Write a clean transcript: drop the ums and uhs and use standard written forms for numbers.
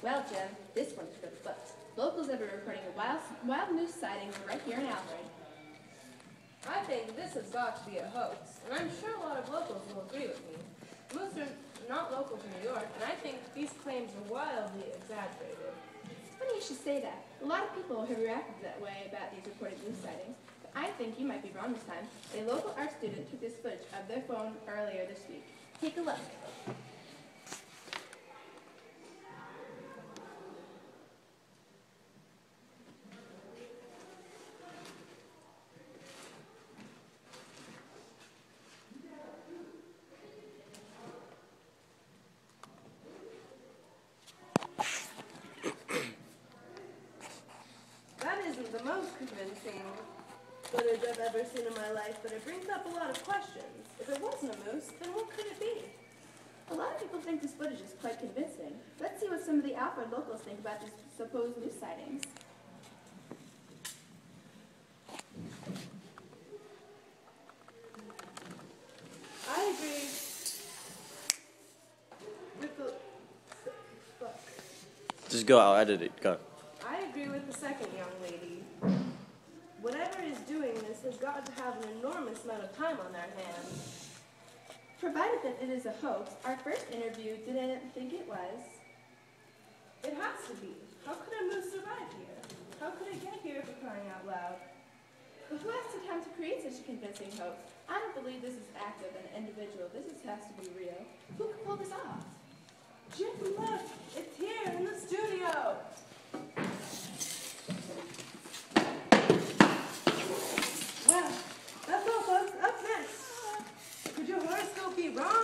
Well, Jim, this one's good booked. Locals have been reporting a wild moose sighting right here in Alfred. I think this has got to be a hoax, and I'm sure a lot of locals will agree with me. Moose are not local to New York, and I think these claims are wildly exaggerated. It's funny you should say that. A lot of people have reacted that way about these reported moose sightings, but I think you might be wrong this time. A local art student took this footage of their phone earlier this week. Take a look. That isn't the most convincing footage I've ever seen in my life, but it brings up a lot of questions. If it wasn't a moose, then what could it be? A lot of people think this footage is quite convincing. Let's see what some of the Alfred locals think about these supposed moose sightings. I agree with the... Fuck. Just go, I'll edit it, go. I agree with the second young lady. Whatever is doing this has got to have an enormous amount of time on their hands. Provided that it is a hoax, our first interview didn't think it was. It has to be. How could a moose survive here? How could it get here for crying out loud? But who has the time to create such a convincing hoax? I don't believe this is act of an individual. This has to be real. Who could pull this off? Jim, look! It's here in the studio! Well, that's all, folks. Up next. Could your horoscope be wrong?